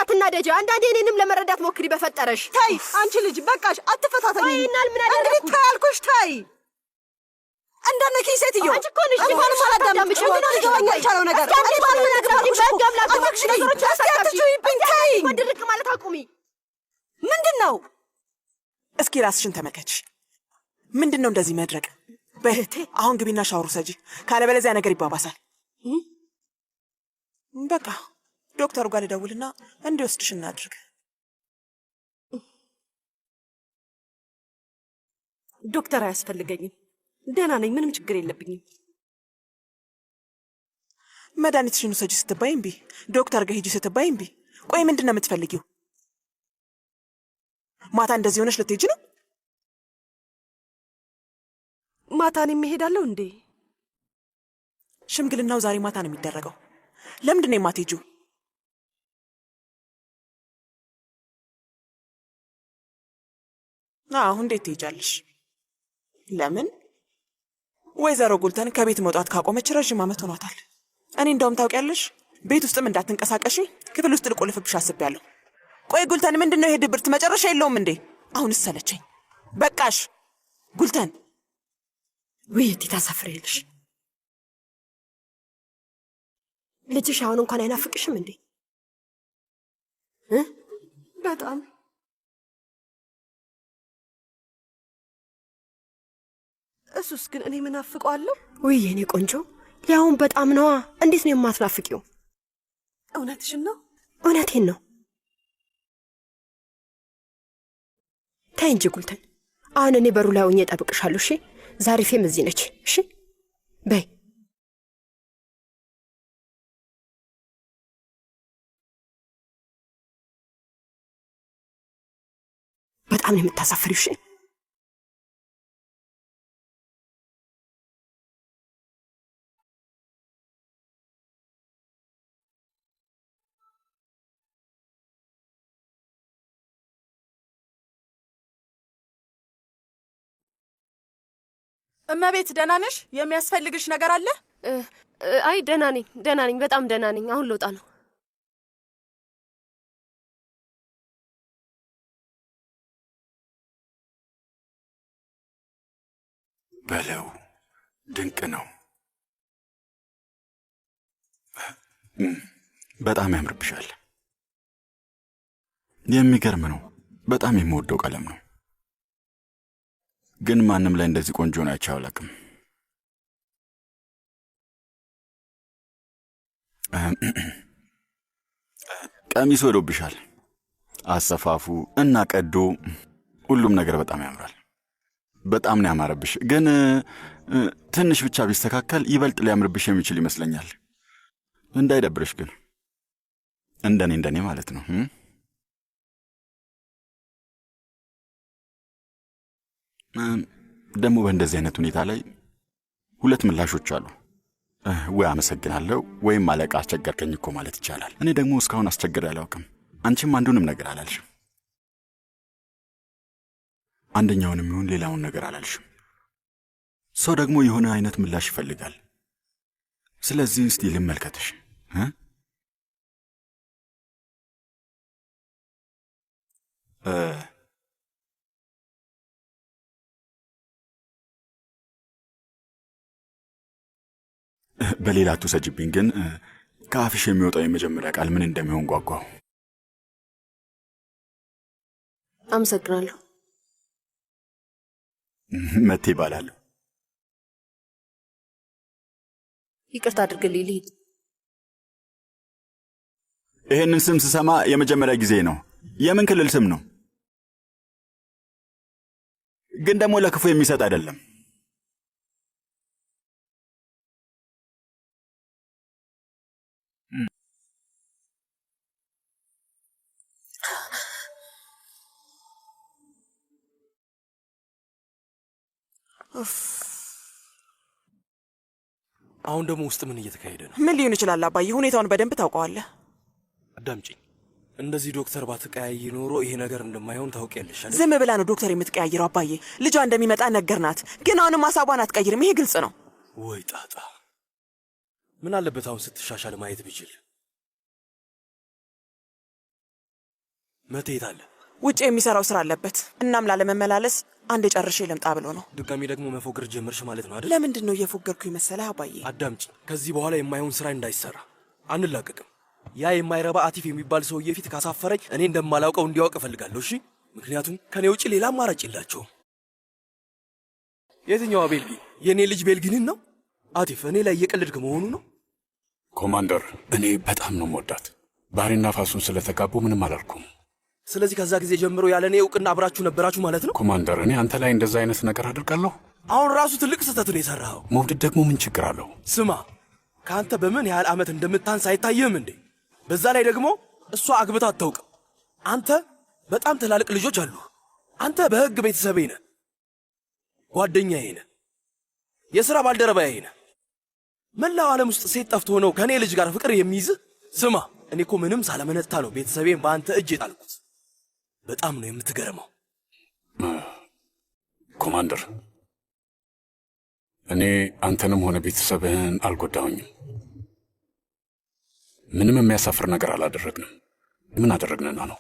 አትናደጂ። አንዳንዴ እኔንም ለመረዳት ሞክሪ በፈጠረሽ። ታይ አንቺ ልጅ በቃሽ፣ አትፈታተኝ። ወይናል ምን አደረኩ? እንግዲህ ታይ አልኩሽ። ታይ እንዳነኪኝ ሴትዮ አንቺ እኮ ነሽ እንኳንም አላዳምጥሽ። ምንድነው ሊገባኝ ያልቻለው ነገር? አንቺ ባሉ ነገር ነገሮች አስያትችይብኝ። ታይ ድርቅ ማለት አቁሚ። ምንድን ነው? እስኪ ራስሽን ተመልከች። ምንድን ነው እንደዚህ መድረቅ? በህቴ አሁን ግቢና ሻወር ውሰጂ፣ ካለበለዚያ ነገር ይባባሳል። በቃ ዶክተሩ ጋር ልደውልና እንዲወስድሽ እናድርግ። ዶክተር አያስፈልገኝም፣ ደህና ነኝ፣ ምንም ችግር የለብኝም። መድኃኒትሽን ውሰጂ ስትባይ እምቢ፣ ዶክተር ጋር ሂጂ ስትባይ እምቢ። ቆይ ምንድን ነው የምትፈልጊው? ማታ እንደዚህ ሆነሽ ልትሄጂ ነው? ማታ እኔም እሄዳለሁ እንዴ? ሽምግልናው ዛሬ ማታ ነው የሚደረገው። ለምንድን ነው የማትሄጂው? እንዴት ትሄጃለሽ? ለምን? ወይዘሮ ጉልተን ከቤት መውጣት ካቆመች ረዥም ዓመት ሆኗታል። እኔ እንደውም ታውቂያለሽ፣ ቤት ውስጥም እንዳትንቀሳቀሺ ክፍል ውስጥ ልቆልፍብሽ አስቤያለሁ። ቆይ ጉልተን፣ ምንድነው ይሄ ድብርት? መጨረሻ የለውም እንዴ? አሁንስ ሰለቸኝ። በቃሽ ጉልተን። ውይይት ታሳፍሪያለሽ። ልጅሽ አሁን እንኳን አይናፍቅሽም እንዴ? በጣም እሱስ ግን እኔ ምናፍቀዋለሁ? ውይ የኔ ቆንጆ፣ ሊያውን በጣም ነዋ። እንዴት ነው የማትናፍቂው? እውነትሽን ነው? እውነቴን ነው። ተይ እንጂ ጉልተን፣ አሁን እኔ በሩ ላይ ሆኜ እጠብቅሻለሁ። እሺ? ዛሪፌም እዚህ ነች። እሺ በይ። በጣም ነው የምታሳፍሪው። እሺ እመቤት ደህና ነሽ? የሚያስፈልግሽ ነገር አለ? አይ ደህና ነኝ፣ በጣም ደህና ነኝ። አሁን ልወጣ ነው። በለው ድንቅ ነው። በጣም ያምርብሻል። የሚገርም ነው። በጣም የምወደው ቀለም ነው። ግን ማንም ላይ እንደዚህ ቆንጆ ነው አይቼ አላውቅም። ቀሚሱ ወዶብሻል። አሰፋፉ እና ቀዶ ሁሉም ነገር በጣም ያምራል። በጣም ነው ያማረብሽ። ግን ትንሽ ብቻ ቢስተካከል ይበልጥ ሊያምርብሽ የሚችል ይመስለኛል። እንዳይደብርሽ ግን እንደኔ ማለት ነው። ደግሞ በእንደዚህ አይነት ሁኔታ ላይ ሁለት ምላሾች አሉ። ወይ አመሰግናለሁ ወይም አለቃ አስቸገርከኝ እኮ ማለት ይቻላል። እኔ ደግሞ እስካሁን አስቸግሬ አላውቅም። አንቺም አንዱንም ነገር አላልሽም። አንደኛውንም ይሁን ሌላውን ነገር አላልሽም። ሰው ደግሞ የሆነ አይነት ምላሽ ይፈልጋል። ስለዚህ እስቲ ልመልከትሽ። በሌላ አትውሰጂብኝ፣ ግን ከአፍሽ የሚወጣው የመጀመሪያ ቃል ምን እንደሚሆን ጓጓው። አመሰግናለሁ። መቴ እባላለሁ። ይቅርታ አድርግልኝ ልሂድ። ይሄንን ስም ስሰማ የመጀመሪያ ጊዜ ነው። የምን ክልል ስም ነው? ግን ደግሞ ለክፉ የሚሰጥ አይደለም። አሁን ደግሞ ውስጥ ምን እየተካሄደ ነው? ምን ሊሆን ይችላል አባዬ? ሁኔታውን በደንብ ታውቀዋለህ። አዳምጪኝ። እንደዚህ ዶክተር ባትቀያይ ኖሮ ይሄ ነገር እንደማይሆን ታውቂያለሽ አይደል? ዝም ብላ ነው ዶክተር የምትቀያይረው አባዬ። ልጇ እንደሚመጣ ነገርናት፣ ግን አሁንም ሐሳቧን አትቀይርም። ይሄ ግልጽ ነው። ወይ ጣጣ! ምን አለበት አሁን ስትሻሻል ማየት ቢችል። መቴት አለ ውጭ የሚሰራው ስራ አለበት። እናም ላለመመላለስ አንድ ጨርሼ ልምጣ ብሎ ነው። ድጋሚ ደግሞ መፎገር ጀመርሽ ማለት ነው አይደል? ለምንድን ነው እየፎገርኩ መሰለህ አባዬ? አዳምጪ። ከዚህ በኋላ የማይሆን ስራ እንዳይሰራ አንላቀቅም። ያ የማይረባ አቲፍ የሚባል ሰውዬ ፊት ካሳፈረኝ እኔ እንደማላውቀው እንዲያውቅ እፈልጋለሁ። እሺ? ምክንያቱም ከኔ ውጭ ሌላ አማራጭ የላቸውም። የትኛዋ ቤልጊን? የእኔ ልጅ ቤልጊንን ነው? አቲፍ እኔ ላይ እየቀለድክ መሆኑ ነው? ኮማንደር፣ እኔ በጣም ነው መወዳት። ባህሪና ፋሱን ስለተጋቡ ምንም አላልኩም። ስለዚህ ከዛ ጊዜ ጀምሮ ያለ እኔ እውቅና አብራችሁ ነበራችሁ ማለት ነው? ኮማንደር፣ እኔ አንተ ላይ እንደዛ አይነት ነገር አድርጋለሁ? አሁን ራሱ ትልቅ ስህተቱን የሠራኸው። መውደድ ደግሞ ምን ችግር አለው? ስማ፣ ከአንተ በምን ያህል ዓመት እንደምታንስ አይታየህም እንዴ? በዛ ላይ ደግሞ እሷ አግብታ አታውቅም። አንተ በጣም ትላልቅ ልጆች አሉ። አንተ በሕግ ቤተሰቤ ነህ፣ ጓደኛዬ ነህ፣ የሥራ ባልደረባዬ ነህ። መላው ዓለም ውስጥ ሴት ጠፍቶ ነው ከእኔ ልጅ ጋር ፍቅር የሚይዝህ? ስማ፣ እኔ እኮ ምንም ሳለመነታ ነው ቤተሰቤን በአንተ እጅ የጣልኩት። በጣም ነው የምትገርመው። ኮማንደር፣ እኔ አንተንም ሆነ ቤተሰብህን አልጎዳሁኝም። ምንም የሚያሳፍር ነገር አላደረግንም። ምን አደረግንና ነው?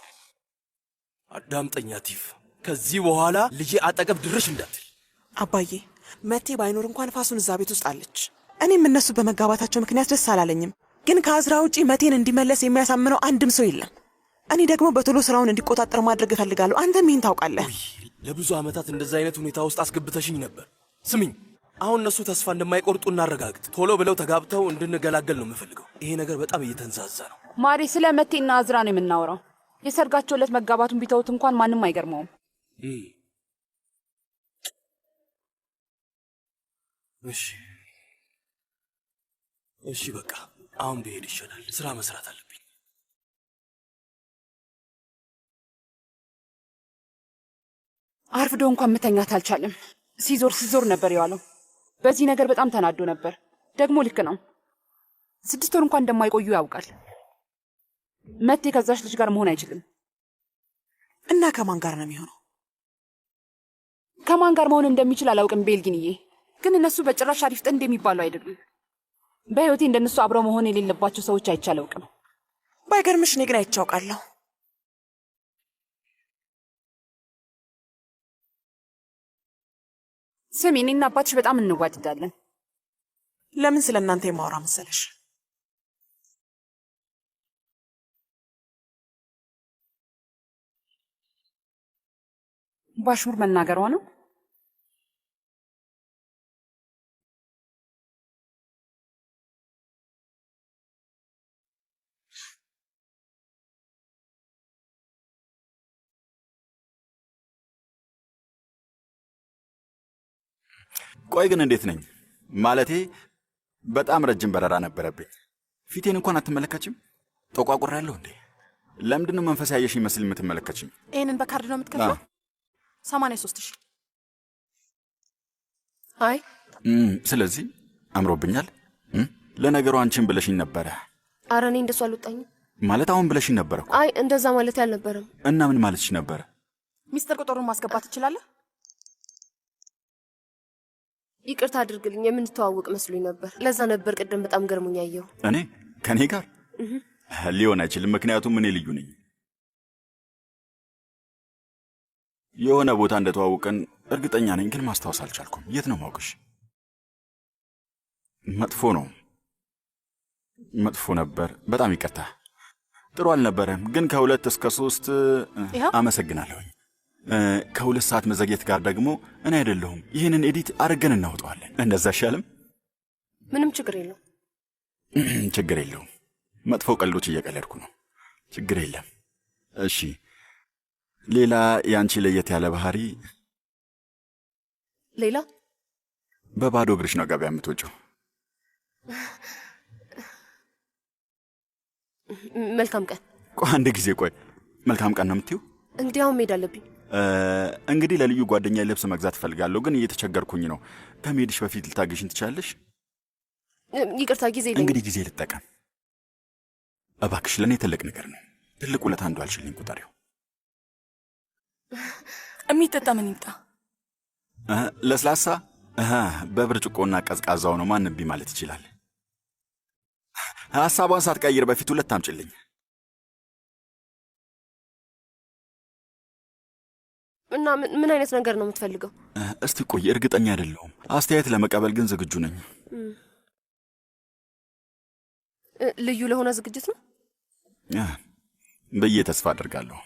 አዳምጠኝ አቲፍ፣ ከዚህ በኋላ ልጄ አጠገብ ድርሽ እንዳትል። አባዬ መቴ ባይኖር እንኳን ፋሱን እዛ ቤት ውስጥ አለች። እኔም እነሱ በመጋባታቸው ምክንያት ደስ አላለኝም። ግን ከአዝራ ውጪ መቴን እንዲመለስ የሚያሳምነው አንድም ሰው የለም። እኔ ደግሞ በቶሎ ስራውን እንዲቆጣጠር ማድረግ እፈልጋለሁ። አንተም ይህን ታውቃለህ። ለብዙ ዓመታት እንደዛ አይነት ሁኔታ ውስጥ አስገብተሽኝ ነበር። ስሚኝ፣ አሁን እነሱ ተስፋ እንደማይቆርጡ እናረጋግጥ። ቶሎ ብለው ተጋብተው እንድንገላገል ነው የምፈልገው። ይሄ ነገር በጣም እየተንዛዛ ነው። ማሪ፣ ስለ መቴና አዝራ ነው የምናወራው። የሰርጋቸው ዕለት መጋባቱን ቢተውት እንኳን ማንም አይገርመውም። እሺ፣ በቃ አሁን ብሄድ ይሻላል። ስራ መስራት አለብኝ። አርፍዶ እንኳን መተኛት አልቻለም። ሲዞር ነበር የዋለው። በዚህ ነገር በጣም ተናዶ ነበር። ደግሞ ልክ ነው። 6 ወር እንኳን እንደማይቆዩ ያውቃል። መቴ ከዛች ልጅ ጋር መሆን አይችልም። እና ከማን ጋር ነው የሚሆነው? ከማን ጋር መሆን እንደሚችል አላውቅም ቤልጊንዬ፣ ግን እነሱ በጭራሽ አሪፍ ጥንድ የሚባሉ አይደሉም። በህይወቴ እንደነሱ አብረው መሆን የሌለባቸው ሰዎች አይቼ አላውቅም። ባይገርምሽ እኔ ግን አይቼ አውቃለሁ። ስሚ፣ እኔና አባትሽ በጣም እንዋደዳለን። ለምን ስለ እናንተ የማወራ መሰለሽ? ባሽሙር መናገሯ ነው። ቆይ ግን እንዴት ነኝ? ማለቴ በጣም ረጅም በረራ ነበረብኝ። ፊቴን እንኳን አትመለከችም? ጠቋቁሬያለሁ እንዴ? ለምንድን ነው መንፈስ ያየሽ ይመስል የምትመለከችኝ? ይህንን በካርድ ነው የምትከፍለው? 83,000። አይ ስለዚህ አምሮብኛል። ለነገሩ አንቺን ብለሽኝ ነበረ። ኧረ እኔ እንደሱ አልወጣኝም። ማለት አሁን ብለሽኝ ነበረ እኮ። አይ እንደዛ ማለት አልነበረም። እና ምን ማለትሽ ነበረ? ሚስጥር ቁጥሩን ማስገባት ትችላለህ? ይቅርታ አድርግልኝ፣ የምንተዋወቅ መስሎኝ ነበር። ለዛ ነበር ቅድም በጣም ገርሞኝ ያየው። እኔ ከኔ ጋር ሊሆን አይችልም፣ ምክንያቱም እኔ ልዩ ነኝ። የሆነ ቦታ እንደተዋወቀን እርግጠኛ ነኝ፣ ግን ማስታወስ አልቻልኩም። የት ነው ማውቅሽ? መጥፎ ነበር። በጣም ይቅርታ። ጥሩ አልነበረም፣ ግን ከ2 እስከ 3 አመሰግናለሁኝ። ከ2 ሰዓት መዘግየት ጋር ደግሞ እኔ አይደለሁም። ይህንን ኤዲት አድርገን እናውጠዋለን። እንደዛ አይሻልም? ምንም ችግር የለውም። ችግር የለውም። መጥፎ ቀልዶች እየቀለድኩ ነው። ችግር የለም። እሺ፣ ሌላ ያንቺ ለየት ያለ ባህሪ? ሌላ በባዶ እግርሽ ነው ገበያ የምትወጪው? መልካም ቀን። ቆይ አንድ ጊዜ፣ ቆይ መልካም ቀን ነው የምትይው? እንግዲህ አሁን መሄድ አለብኝ። እንግዲህ ለልዩ ጓደኛ ልብስ መግዛት እፈልጋለሁ፣ ግን እየተቸገርኩኝ ነው። ከመሄድሽ በፊት ልታገሽኝ ትችላለሽ? ይቅርታ፣ ጊዜ የለኝም። እንግዲህ ጊዜ ልጠቀም እባክሽ። ለእኔ ትልቅ ነገር ነው። ትልቅ ውለታ አንዱ አልሽልኝ ቁጠሪው። የሚጠጣ ምን ይምጣ? ለስላሳ በብርጭቆና ቀዝቃዛው ነው። ማን እምቢ ማለት ይችላል? ሐሳቧን ሳትቀይር በፊት 2 አምጪልኝ። እና ምን አይነት ነገር ነው የምትፈልገው? እስቲ ቆይ፣ እርግጠኛ አይደለሁም። አስተያየት ለመቀበል ግን ዝግጁ ነኝ። ልዩ ለሆነ ዝግጅት ነው ብዬ ተስፋ አደርጋለሁ።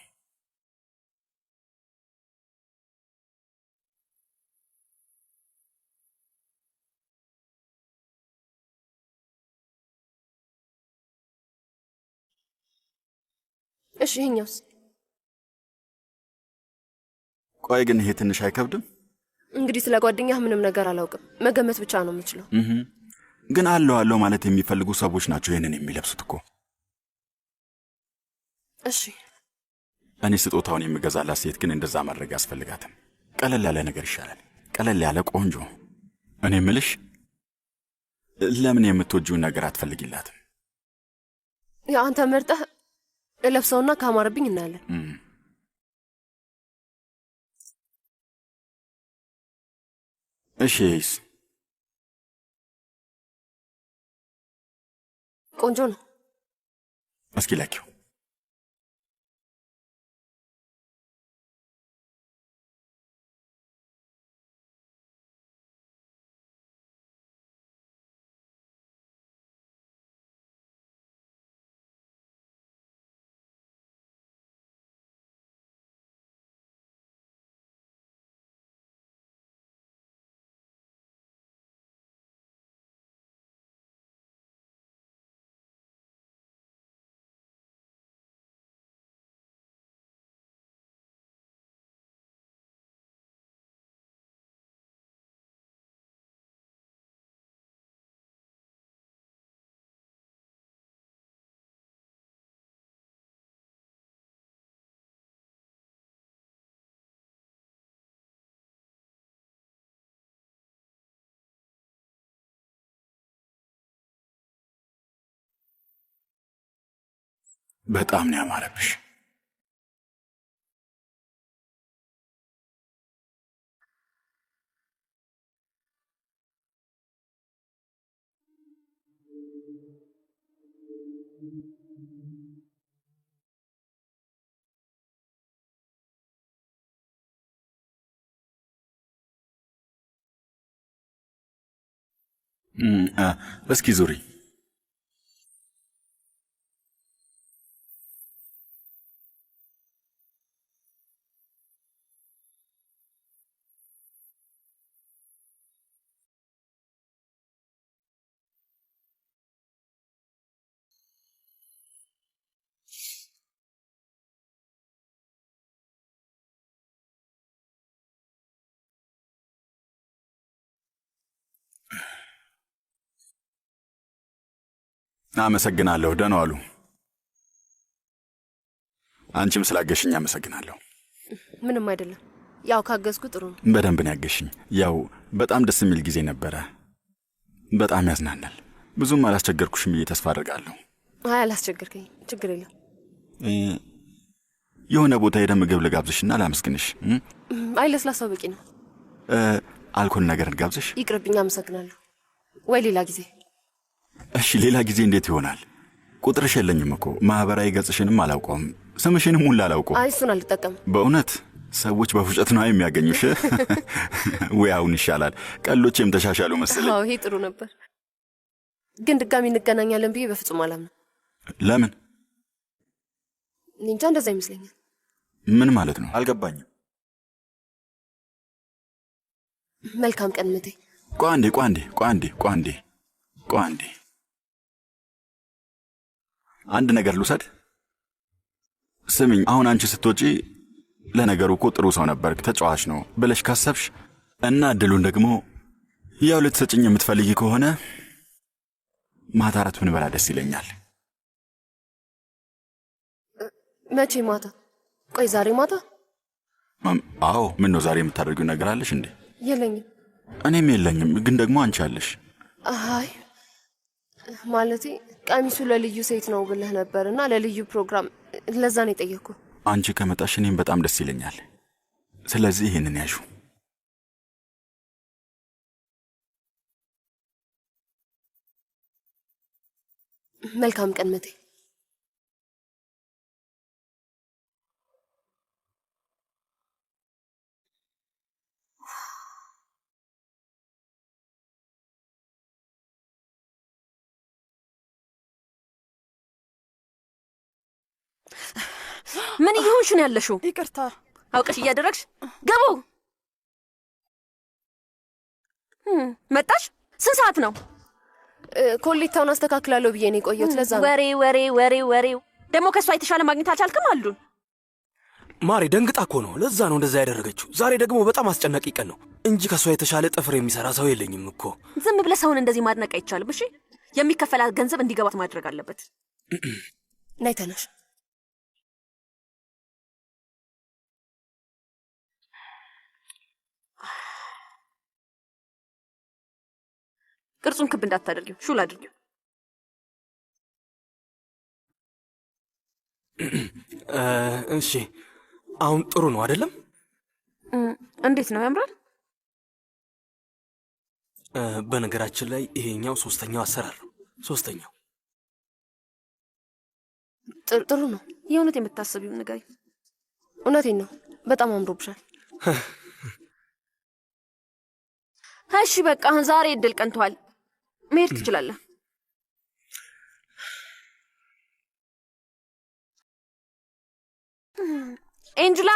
እሺ ይሄኛውስ? ቆይ ግን ይሄ ትንሽ አይከብድም? እንግዲህ ስለ ጓደኛህ ምንም ነገር አላውቅም፣ መገመት ብቻ ነው የምችለው። ግን አለው ማለት የሚፈልጉ ሰዎች ናቸው ይህንን የሚለብሱት እኮ። እሺ እኔ ስጦታውን የምገዛላት ሴት ግን እንደዛ ማድረግ አያስፈልጋትም። ቀለል ያለ ነገር ይሻላል። ቀለል ያለ ቆንጆ። እኔ ምልሽ ለምን የምትወጂውን ነገር አትፈልጊላትም? ያ አንተ መርጠህ እለብሰውና ካማረብኝ እናያለን። እሺ ይስ ቆንጆ ነው። እስኪ ላኪው። በጣም ነው ያማረብሽ። እስኪ ዙሪ። አመሰግናለሁ። ደህና ዋሉ። አንቺም ስላገሽኝ አመሰግናለሁ። ምንም አይደለም። ያው ካገዝኩ ጥሩ ነው። በደንብ ነው ያገሽኝ። ያው በጣም ደስ የሚል ጊዜ ነበረ። በጣም ያዝናናል። ብዙም አላስቸገርኩሽም ብዬ ተስፋ አድርጋለሁ። አይ አላስቸገርከኝ፣ ችግር የለም። የሆነ ቦታ ሄደ ምግብ ልጋብዝሽና ላመስግንሽ። አይ ለስላሳው በቂ ነው። አልኮል ነገር ልጋብዝሽ? ይቅርብኝ፣ አመሰግናለሁ። ወይ ሌላ ጊዜ። እሺ ሌላ ጊዜ እንዴት ይሆናል? ቁጥርሽ የለኝም እኮ። ማህበራዊ ገጽሽንም አላውቀውም፣ ስምሽንም ሁላ አላውቀውም። አይ እሱን አልጠቀምም። በእውነት ሰዎች በፉጨት ነው የሚያገኙሽ። ወይ አሁን ይሻላል። ቀሎቼም ተሻሻሉ መሰለኝ። አዎ ይሄ ጥሩ ነበር፣ ግን ድጋሚ እንገናኛለን ብዬ በፍጹም አላምንም። ለምን? እንጃ፣ እንደዛ ይመስለኛል። ምን ማለት ነው? አልገባኝም። መልካም ቀን ምቴ። ቋንዴ አንድ ነገር ልውሰድ። ስሚኝ፣ አሁን አንቺ ስትወጪ ለነገሩ እኮ ጥሩ ሰው ነበርክ፣ ተጫዋች ነው ብለሽ ካሰብሽ እና እድሉን ደግሞ ያው ልትሰጭኝ የምትፈልጊ ከሆነ ማታ እራት ብንበላ ደስ ይለኛል። መቼ ማታ? ቆይ ዛሬ ማታ? አዎ። ምን ነው ዛሬ የምታደርጊው ነገር አለሽ እንዴ? የለኝም። እኔም የለኝም፣ ግን ደግሞ አንቺ አለሽ። አይ ማለቴ ቀሚሱ ለልዩ ሴት ነው ብለህ ነበርና ለልዩ ፕሮግራም፣ ለዛ ነው የጠየቅኩ። አንቺ ከመጣሽ እኔም በጣም ደስ ይለኛል። ስለዚህ ይሄንን ያዡ። መልካም ቀን ምቴ። ምን እየሆንሽ ነው ያለሽው? ይቅርታ። አውቀሽ እያደረግሽ ገቡ። መጣሽ? ስንት ሰዓት ነው? ኮሌታውን አስተካክላለሁ ብዬ ነው የቆየሁት። ለዛ ነው። ወሬው ደግሞ ከሷ የተሻለ ማግኘት አልቻልክም አሉን። ማሬ ደንግጣ እኮ ነው። ለዛ ነው እንደዛ ያደረገችው። ዛሬ ደግሞ በጣም አስጨናቂ ቀን ነው እንጂ ከሷ የተሻለ ጥፍር የሚሰራ ሰው የለኝም እኮ። ዝም ብለህ ሰውን እንደዚህ ማድነቅ አይቻልም። እሺ፣ የሚከፈላት ገንዘብ እንዲገባት ማድረግ አለበት። ናይ ተነሽ። ቅርጹን ክብ እንዳታደርጊው፣ ሹል አድርጊው። እሺ፣ አሁን ጥሩ ነው አይደለም? እንዴት ነው? ያምራል። በነገራችን ላይ ይሄኛው ሶስተኛው አሰራር ነው። ሶስተኛው ጥሩ ነው። የእውነት የምታስቢውን ንገሪ። እውነቴን ነው። በጣም አምሮብሻል። እሺ በቃ ዛሬ እድል ቀንቷል። መሄድ ትችላለህ። ኤንጅላ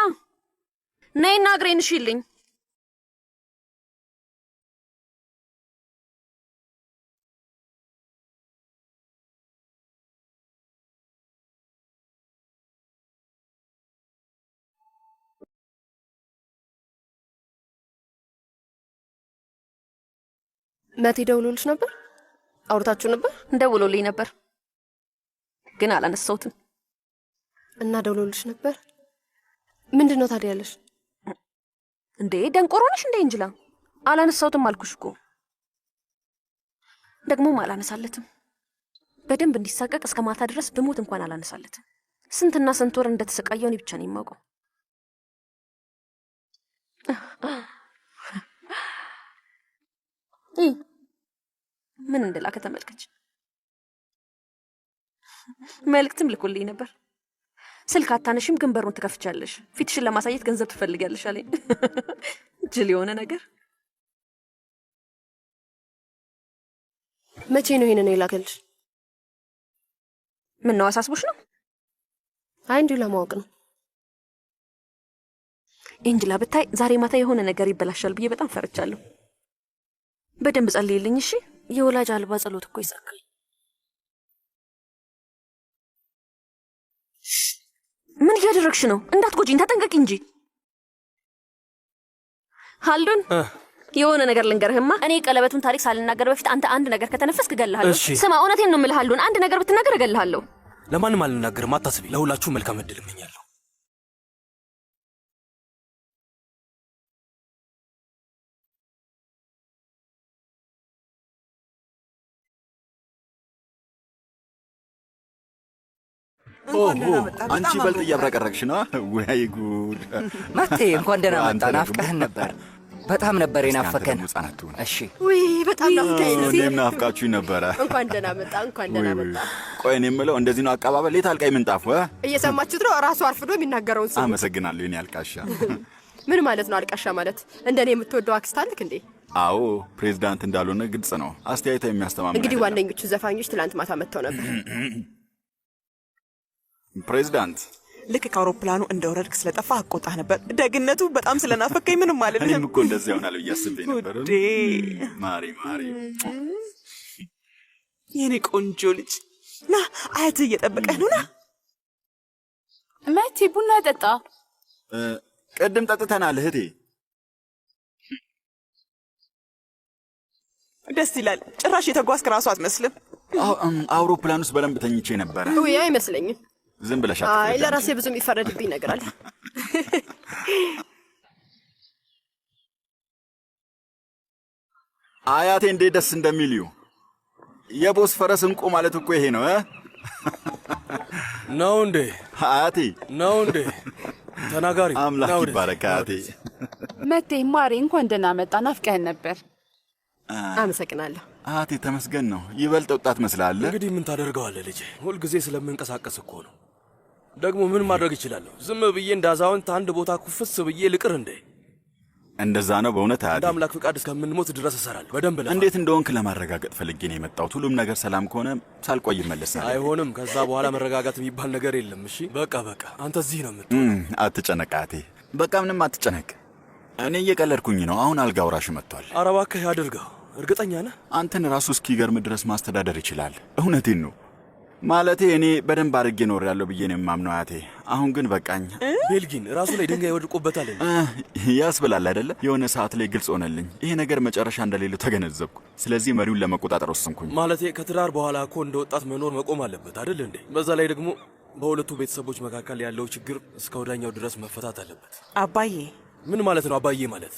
ነይና እግሬን እሺልኝ። መቴ ደውሎልሽ ነበር? አውርታችሁ ነበር? ደውሎልኝ ነበር ግን አላነሳሁትም። እና ደውሎልሽ ነበር? ምንድነው ታዲያ ያለሽ? እንዴ ደንቆሮ ነሽ እንዴ እንጅላ? አላነሳሁትም አልኩሽ እኮ። ደግሞም አላነሳለትም። በደንብ እንዲሳቀቅ እስከ ማታ ድረስ ብሞት እንኳን አላነሳለትም። ስንትና ስንት ወር እንደተሰቃየው እኔ ብቻ ነኝ የማውቀው። ምን እንደላከ ተመልከች። መልእክትም ልኮልኝ ነበር። ስልክ አታነሽም ግን በሩን ትከፍቻለሽ፣ ፊትሽን ለማሳየት ገንዘብ ትፈልጊያለሽ አለኝ። ጅል የሆነ ነገር። መቼ ነው ይሄንን የላከልሽ? ምን ነው አሳስቦሽ ነው? አይ እንዲሁ ለማወቅ ነው። ኤንጅላ ብታይ ዛሬ ማታ የሆነ ነገር ይበላሻል ብዬ በጣም ፈርቻለሁ። በደንብ ጸልይልኝ እሺ? የወላጅ አልባ ጸሎት እኮ ይሳካል። ምን እያደረግሽ ነው? እንዳትጎጂኝ ተጠንቀቂ እንጂ። ሀልዱን የሆነ ነገር ልንገርህማ። እኔ ቀለበቱን ታሪክ ሳልናገር በፊት አንተ አንድ ነገር ከተነፈስክ እገልሃለሁ። ስማ፣ እውነቴን ነው የምልህ ሀልዱን፣ አንድ ነገር ብትናገር እገልሃለሁ። ለማንም አልናገርም፣ አታስቢ። ለሁላችሁ መልካም እድል እመኛለሁ። አንቺ በልጥ እያብረቀረቅሽ ነው። ወይ ጉድ! መቴ እንኳን ደህና መጣ። ናፍቀህን ነበር። በጣም ነበር የናፈከን። እሺ። ውይ በጣም ናፍቀኝ ነው። እኔም ናፍቃችሁኝ ነበረ። እንኳን ደህና መጣ፣ እንኳን ደህና መጣ። ቆይ እኔ የምለው እንደዚህ ነው አቀባበል? የት አልቃይ ምንጣፍ? እየሰማችሁት ነው? ራሱ አርፍዶ የሚናገረውን ሰው። አመሰግናለሁ። የኔ አልቃሻ። ምን ማለት ነው አልቃሻ ማለት? እንደኔ የምትወደው አክስት አለክ እንዴ? አዎ፣ ፕሬዝዳንት እንዳልሆነ ግልጽ ነው። አስተያየታ የሚያስተማምን እንግዲህ ዋነኞቹ ዘፋኞች ትላንት ማታ መጥተው ነበር። ፕሬዝዳንት ልክ ከአውሮፕላኑ እንደወረድክ ስለጠፋ አቆጣህ ነበር። ደግነቱ በጣም ስለናፈቀኝ ምንም አልልህም። እኔም እኮ እንደዚያ ይሆናል ብዬ አስቤ ነበር። ማሪ ማሪ፣ የኔ ቆንጆ ልጅ ና፣ አያትህ እየጠበቀህ ነው። ና መቴ ቡና ጠጣ። ቅድም ጠጥተናል እህቴ። ደስ ይላል። ጭራሽ የተጓዝክ ራሱ አትመስልም። አውሮፕላን ውስጥ በደንብ ተኝቼ ነበረ። ውይ አይመስለኝም። ዝም ብለሽ አይ ለራሴ ብዙ የሚፈረድብኝ ነገር አለ። አያቴ እንዴት ደስ እንደሚልዩ። የቦስ ፈረስ እንቁ ማለት እኮ ይሄ ነው ነው እንዴ? አያቴ ነው እንዴ? ተናጋሪ አምላክ ይባረክ አያቴ። መቴ ማሬ እንኳን ደህና መጣ። ናፍቀህን ነበር። አመሰግናለሁ አያቴ። ተመስገን ነው። ይበልጥ ወጣት መስላለህ። እንግዲህ ምን ታደርገዋለህ ልጄ? ሁልጊዜ ስለምንቀሳቀስ እኮ ነው። ደግሞ ምን ማድረግ እችላለሁ? ዝም ብዬ እንዳዛውንት አንድ ቦታ ኩፍስ ብዬ ልቅር እንዴ? እንደዛ ነው በእውነት አያቴ። እንደ አምላክ ፍቃድ እስከምንሞት ድረስ እሰራለሁ። በደንብ ለፋ። እንዴት እንደሆንክ ለማረጋገጥ ፈልጌ ነው የመጣሁት። ሁሉም ነገር ሰላም ከሆነ ሳልቆይ እመለሳለሁ። አይሆንም። ከዛ በኋላ መረጋጋት የሚባል ነገር የለም። እሺ በቃ አንተ እዚህ ነው የምትሆነው። አትጨነቅ አያቴ። በቃ ምንም አትጨነቅ። እኔ እየቀለድኩኝ ነው። አሁን አልጋ ወራሹ መጥቷል። ኧረ እባክህ ያድርገው። እርግጠኛ ነህ? አንተን ራሱ እስኪገርም ድረስ ማስተዳደር ይችላል። እውነቴን ነው። ማለቴ እኔ በደንብ አድርጌ ኖር ያለው ብዬ ነው የማምነው አያቴ። አሁን ግን በቃኝ። ቤልጊን ራሱ ላይ ድንጋይ ወድቆበታል ያስብላል አይደለ? የሆነ ሰዓት ላይ ግልጽ ሆነልኝ። ይሄ ነገር መጨረሻ እንደሌለው ተገነዘብኩ። ስለዚህ መሪውን ለመቆጣጠር ወሰንኩኝ። ማለቴ ከትዳር በኋላ እኮ እንደ ወጣት መኖር መቆም አለበት አይደል እንዴ? በዛ ላይ ደግሞ በሁለቱ ቤተሰቦች መካከል ያለው ችግር እስከ ወዳኛው ድረስ መፈታት አለበት። አባዬ ምን ማለት ነው? አባዬ ማለት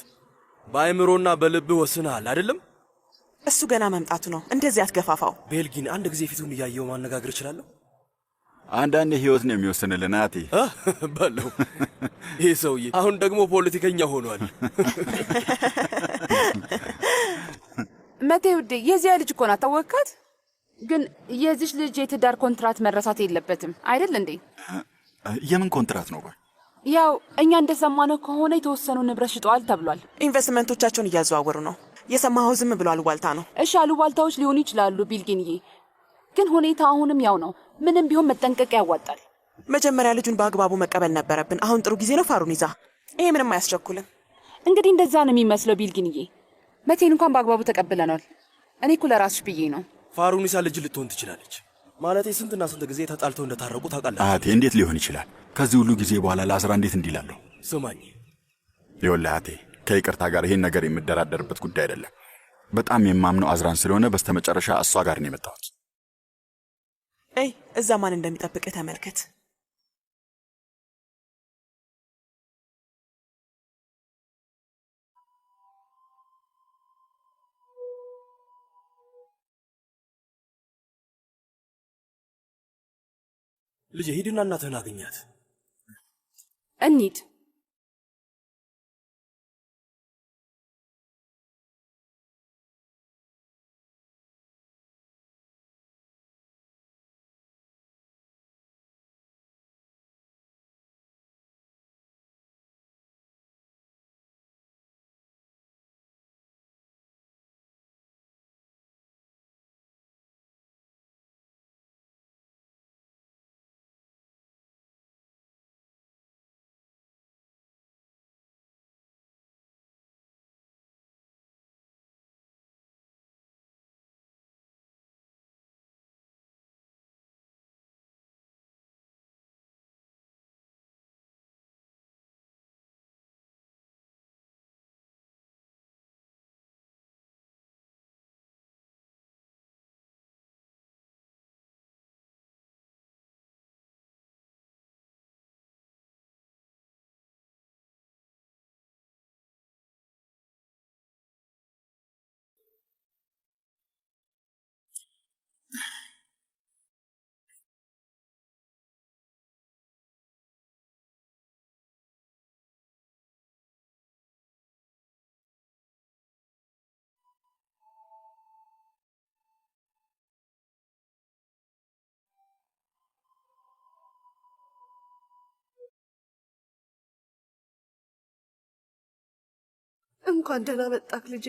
በአእምሮና በልብህ ወስነሃል አይደለም? እሱ ገና መምጣቱ ነው። እንደዚህ አትገፋፋው። ቤልጊን አንድ ጊዜ ፊቱን እያየው ማነጋገር እችላለሁ? አንዳንዴ ህይወት ነው የሚወስንልን አያቴ። በለው ይህ ሰውዬ አሁን ደግሞ ፖለቲከኛ ሆኗል። መቴ ውዴ፣ የዚያ ልጅ እኮ ናት። ታወካት። ግን የዚች ልጅ የትዳር ኮንትራት መረሳት የለበትም አይደል እንዴ? የምን ኮንትራት ነው? ቆይ ያው እኛ እንደሰማነው ከሆነ የተወሰኑ ንብረት ሽጠዋል ተብሏል። ኢንቨስትመንቶቻቸውን እያዘዋወሩ ነው። የሰማኸው ዝም ብሎ አሉባልታ ነው። እሺ አሉባልታዎች ሊሆኑ ይችላሉ ቢልጊንዬ፣ ግን ሁኔታ አሁንም ያው ነው። ምንም ቢሆን መጠንቀቅ ያዋጣል። መጀመሪያ ልጁን በአግባቡ መቀበል ነበረብን። አሁን ጥሩ ጊዜ ነው ፋሩን ይዛ። ይሄ ምንም አያስቸኩልም። እንግዲህ እንደዛ ነው የሚመስለው ቢልጊንዬ። መቴን እንኳን በአግባቡ ተቀብለናል። እኔ እኮ ለራስሽ ብዬ ነው። ፋሩኒሳ ልጅ ልትሆን ትችላለች። ማለቴ ስንትና ስንት ጊዜ ተጣልተው እንደታረቁ ታውቃለህ። አያቴ እንዴት ሊሆን ይችላል? ከዚህ ሁሉ ጊዜ በኋላ ለአስራ እንዴት እንዲላለሁ? ስማኝ ይኸውልህ አያቴ፣ ከይቅርታ ጋር ይሄን ነገር የምደራደርበት ጉዳይ አይደለም። በጣም የማምነው አዝራን ስለሆነ በስተመጨረሻ እሷ ጋር ነው የመጣሁት። እዛ ማን እንደሚጠብቅህ ተመልከት። ልጄ ሂድና እናትህን አገኛት። እንሂድ። እንኳን ደህና መጣክ ልጄ።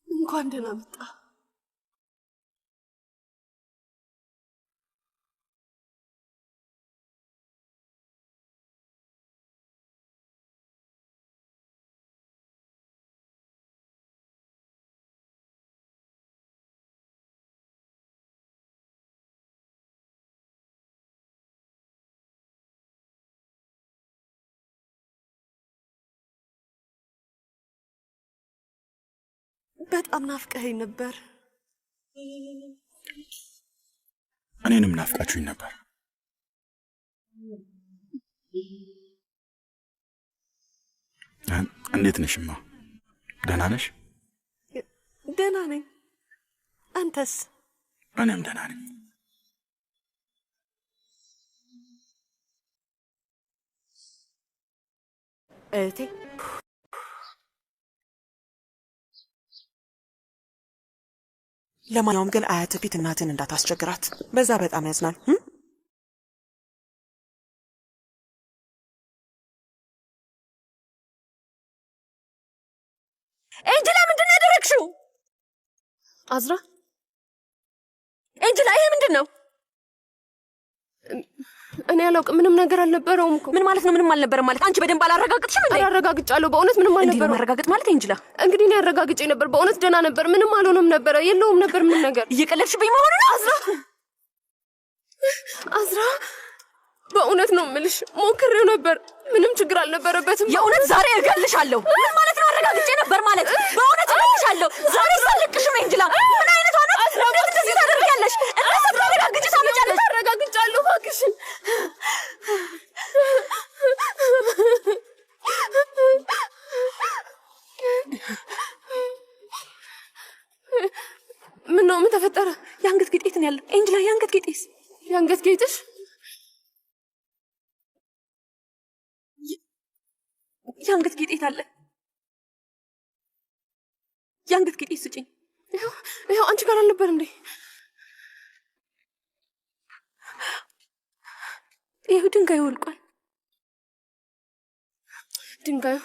እንኳን ደህና መጣ። በጣም ናፍቀኸኝ ነበር። እኔንም ናፍቃችሁኝ ነበር። እንዴት ነሽማ? ደህና ነሽ? ደህና ነኝ። አንተስ? እኔም ደህና ነኝ። እህቴ ለማንኛውም ግን አያት ፊት እናትን እንዳታስቸግራት፣ በዛ በጣም ያዝናል። ኤንጅላ ምንድን ነው ያደረግሽው? አዝራ ኤንጅላ ይሄ ምንድን ነው? እኔ አላውቅም። ምንም ነገር አልነበረውም እኮ። ምን ማለት ነው ምንም አልነበረም ማለት? አንቺ በደንብ አላረጋግጥሽም እንዴ? አላረጋግጫለሁ። በእውነት ምንም አልነበረም። ማረጋግጥ ማለት ኤንጅላ? እንግዲህ እኔ አረጋግጬ ነበር። በእውነት ደህና ነበር። ምንም አልሆነም ነበረ። የለውም ነበር ምንም ነገር። እየቀለድሽብኝ መሆኑ ነው? አዝራ በእውነት ነው የምልሽ፣ ሞክሬው ነበር። ምንም ችግር አልነበረበትም። የእውነት ዛሬ እገልሻለሁ። ምን ማለት ነው አረጋግጬ ነበር ማለት? በእውነት እገልሻለሁ። ዛሬ ሳልቅሽም ኤንጅላ። ምን አይነት ሆነ? እንዴት እንደዚህ ታደርጊያለሽ? እንዴት ሳታረጋግጪ ታመጫለሽ? አረጋግጫለሁ እባክሽን። ምን ነው? ምን ተፈጠረ? የአንገት ጌጤት ነው ያለው ኤንጅላ። የአንገት ጌጤስ? የአንገት ጌጥሽ? የአንገት ጌጤት አለ። የአንገት ጌጤት ስጪኝ። ይኸው አንቺ ጋር አልነበር እንዴ? ይኸው ድንጋዩ ወልቋል። ድንጋዩ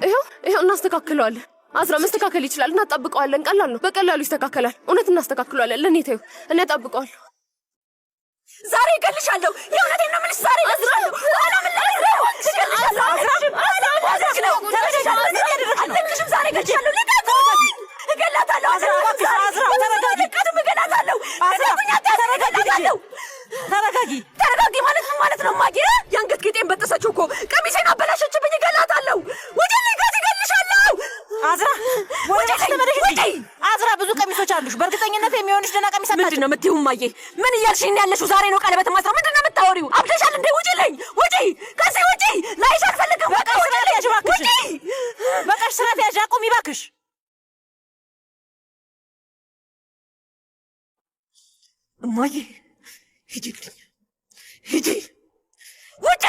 ይኸው እናስተካክለዋለን። አዝራ መስተካከል ይችላል። እናጣብቀዋለን። ቀላል ነው። በቀላሉ ይስተካከላል። እውነት እናስተካክለዋለን። ለእኔ ተይው፣ እኔ አጣብቀዋለሁ። ዛሬ እገልሻለሁ። የእውነቴን ነው የምልሽ። ዛሬ እገልሻለሁ። በኋላ ምን ላድርግ? እገልሻለሁ። አልለቅሽም። ዛሬ እገልሻለሁ። እገላታለሁ። ተረጋጊ ማለት ምን ማለት ነው? ማጌ የአንገት ጌጤን በጠሰችው እኮ። ቀሚሴን አበላሸችብኝ። እገላታለሁ። ውጪልኝ! ከዚህ እገልሻለሁ። አዝራ አዝራ፣ ብዙ ቀሚሶች አሉሽ። በእርግጠኝነት የሚሆንሽ ደህና ቀሚስ አታጭም። ምንድን ነው የምትይው? ማዬ ምን እያልሽኝ ያለሽው? ዛሬ ነው ቀለበት ማስረው። ምንድን ነው የምታወሪው? አብደሻል እንዴ? ውጪልኝ! ውጪ! ከዚህ ውጪ! ላይሽ አልፈልግም። በቃ ስራት ያዥ እባክሽ። በቃሽ፣ ስራት ያዥ። አቁሚ እባክሽ። እማዬ ሂጂልኝ! ሂጂ! ውጪ!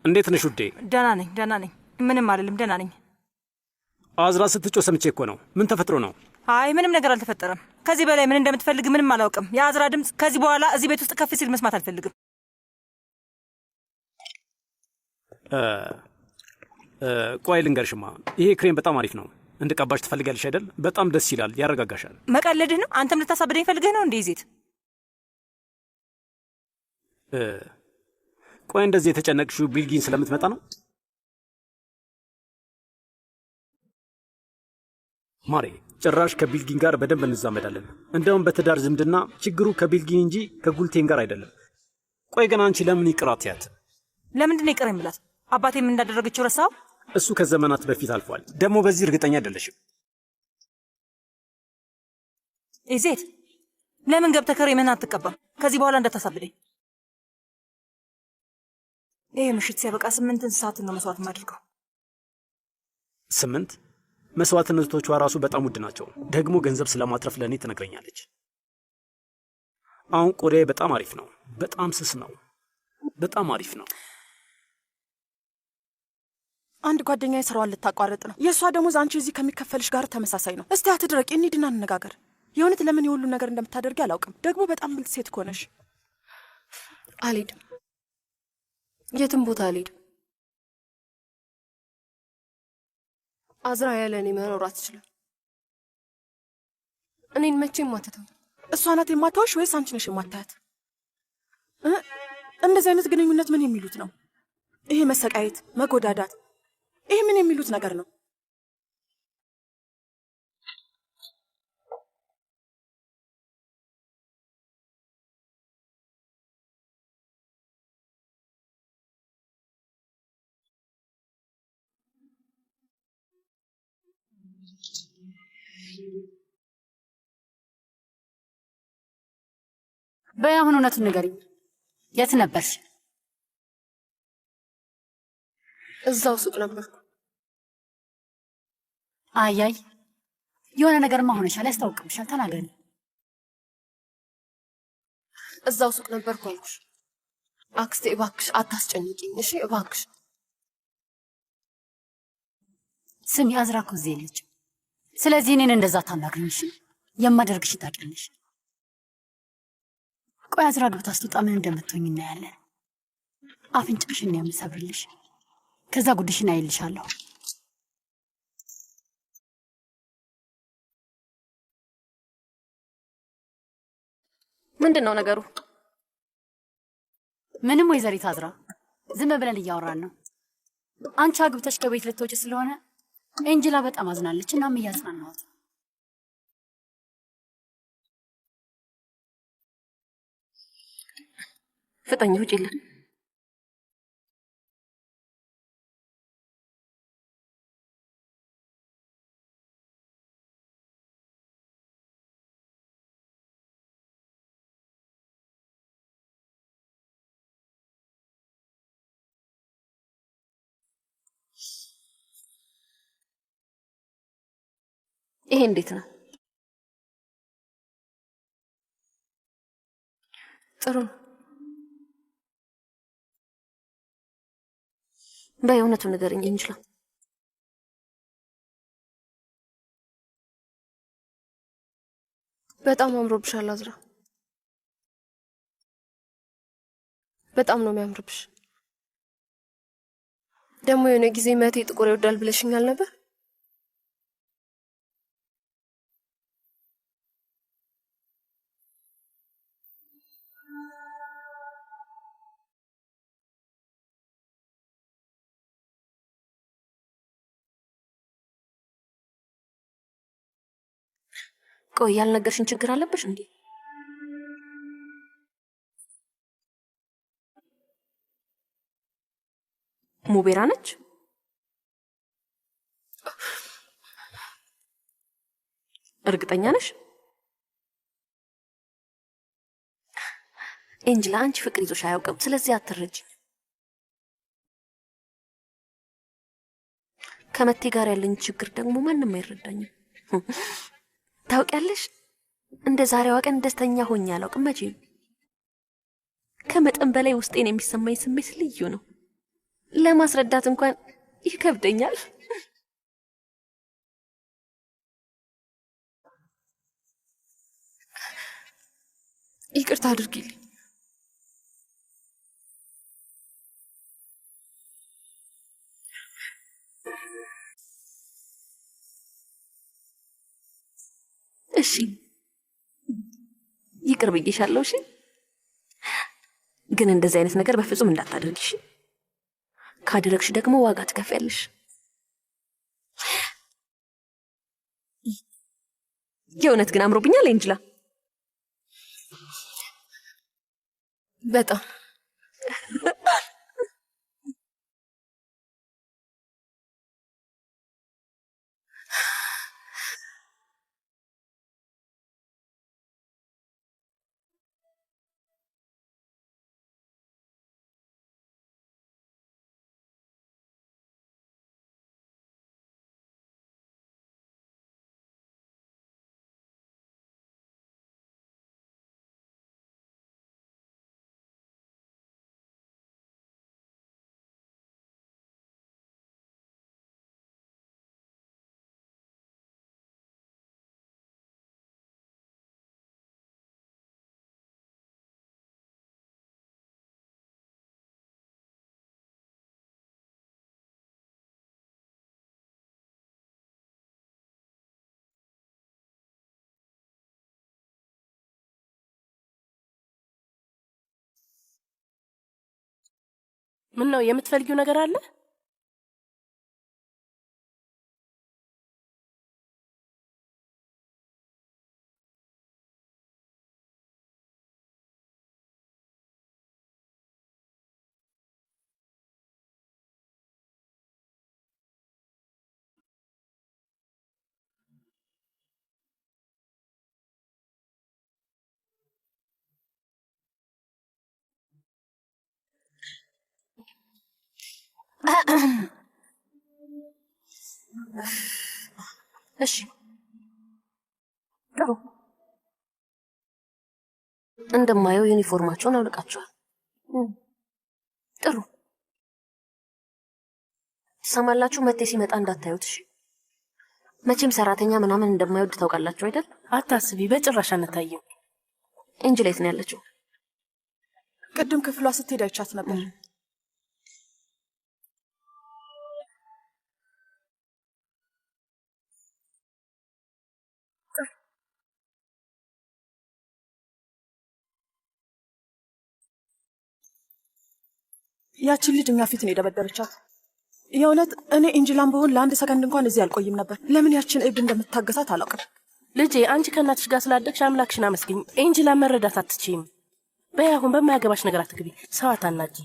እንዴት ነሽ ውዴ? ደህና ነኝ። ምንም አይደለም፣ ደህና ነኝ። አዝራ ስትጮህ ሰምቼ እኮ ነው። ምን ተፈጥሮ ነው? አይ ምንም ነገር አልተፈጠረም። ከዚህ በላይ ምን እንደምትፈልግ ምንም አላውቅም። የአዝራ ድምፅ ከዚህ በኋላ እዚህ ቤት ውስጥ ከፍ ሲል መስማት አልፈልግም። ቆይ ልንገርሽማ፣ ይሄ ክሬም በጣም አሪፍ ነው። እንድቀባሽ ትፈልጊያለሽ አይደል? በጣም ደስ ይላል፣ ያረጋጋሻል። መቀለድህ ነው? አንተም ልታሳብደኝ ፈልገህ ነው እንዴ ዜት? ቆይ እንደዚህ የተጨነቅሽው ቢልጊን ስለምትመጣ ነው? ማሬ ጭራሽ ከቢልጊን ጋር በደንብ እንዛመዳለን። እንደውም በትዳር ዝምድና ችግሩ ከቢልጊን እንጂ ከጉልቴን ጋር አይደለም። ቆይ ግን አንቺ ለምን ይቅር አትያት? ለምንድን ነው ይቅር የምላት? አባቴ ምን እንዳደረገችው ረሳው? እሱ ከዘመናት በፊት አልፏል። ደግሞ በዚህ እርግጠኛ አይደለሽም። ዜት ለምን ገብተህ ክሬምህን አትቀባም? ከዚህ በኋላ እንዳታሳብደኝ። ይህ ምሽት ሲያበቃ 8 እንስሳትን ነው መስዋዕት የማድርገው። 8? መስዋዕትነቶቿ ራሱ በጣም ውድ ናቸው። ደግሞ ገንዘብ ስለማትረፍ ለእኔ ትነግረኛለች። አሁን ቆዳዬ በጣም አሪፍ ነው። በጣም ስስ ነው። በጣም አሪፍ ነው። አንድ ጓደኛዬ ስራዋን ልታቋርጥ ነው። የእሷ ደሞዝ አንቺ እዚህ ከሚከፈልሽ ጋር ተመሳሳይ ነው። እስቲ አትድረቂ፣ እንሂድና እንነጋገር። የእውነት ለምን የሁሉ ነገር እንደምታደርጊ አላውቅም። ደግሞ በጣም ብልጥ ሴት ከሆነሽ። አልሄድም፣ የትም ቦታ አልሄድም። አዝራ ያለ እኔ መኖር አትችልም። እኔን መቼም አትተው። እሷ ናት የማታወሽ ወይስ አንቺ ነሽ የማታያት? እንደዚህ አይነት ግንኙነት ምን የሚሉት ነው? ይሄ መሰቃየት፣ መጎዳዳት፣ ይሄ ምን የሚሉት ነገር ነው? በይ አሁን እውነቱን ንገሪኝ። የት ነበርሽ? እዛው ሱቅ ነበርኩ። አያይ የሆነ ነገርማ ሆነሻል፣ ያስታውቅብሻል። ተናገሪ። እዛው ሱቅ ነበርኩ አልኩሽ። አክስቴ እባክሽ አታስጨንቂኝ እሺ እባክሽ። ስሚ አዝራ እኮ እዚህ የለችም። ስለዚህ እኔን እንደዛ ታናግሪኝ እሺ? የማደርግሽ ታውቂያለሽ። ቆይ አዝራ ገብታ ስትወጣ ምን እንደምትሆኝ እናያለን። አፍንጫሽን ነው የምሰብርልሽ። ከዛ ጉድሽን አይልሻለሁ። ምንድን ነው ነገሩ? ምንም ወይዘሪት አዝራ፣ ዝም ብለን እያወራን ነው። አንቺ አግብተሽ ከቤት ልትወጪ ስለሆነ ኤንጅላ በጣም አዝናለች። እናም እያጽናናኋት። ፍጠኝ፣ ውጪልን። ይሄ እንዴት ነው? ጥሩ ነው። በእውነቱ ንገረኝ እንጅላ። በጣም አምሮብሻል አዝራ። በጣም ነው የሚያምርብሽ። ደግሞ የሆነ ጊዜ መቴ ጥቁር ይወዳል ብለሽኛል ነበር። ቆይ ያልነገርሽን ችግር አለብሽ እንዴ? ሙቤራ ነች? እርግጠኛ ነሽ? ኤንጅላ አንቺ ፍቅር ይዞሽ አያውቅም፣ ስለዚህ አትረጂ። ከመቴ ጋር ያለኝ ችግር ደግሞ ማንም አይረዳኝም። ታውቂያለሽ፣ እንደ ዛሬዋ ቀን ደስተኛ ሆኜ አላውቅም መቼም። ከመጠን በላይ ውስጤን የሚሰማኝ ስሜት ልዩ ነው። ለማስረዳት እንኳን ይከብደኛል። ይቅርታ አድርጊልኝ። እሺ ይቅር ብዬሻለሁ። እሺ ግን እንደዚህ አይነት ነገር በፍጹም እንዳታደርጊ። እሺ ካደረግሽ ደግሞ ዋጋ ትከፍያለሽ። የእውነት ግን አምሮብኛል ኤንጅላ፣ በጣም ምን ነው የምትፈልጊው ነገር አለ? እሺ ጥሩ። እንደማየው ዩኒፎርማቸውን አውልቃቸዋል። ጥሩ። ትሰማላችሁ? መቴ ሲመጣ እንዳታዩት እሺ። መቼም ሰራተኛ ምናምን እንደማይወድ ታውቃላችሁ አይደል? አታስቢ፣ በጭራሽ አንታየም። ኤንጅል የት ነው ያለችው? ቅድም ክፍሏ ስትሄድ አይቻት ነበር። ያችን ልጅ እኛ ፊት ነው የደበደበቻት። የእውነት እኔ ኤንጅላን ብሆን ለአንድ ሰከንድ እንኳን እዚህ አልቆይም ነበር። ለምን ያችን እብድ እንደምታገሳት አላውቅም። ልጄ አንቺ ከእናትሽ ጋር ስላደግሽ አምላክሽን አመስግኝ። ኤንጅላን መረዳት አትችይም። በይ አሁን በማያገባሽ ነገር አትግቢ። ሰው አታናጂ።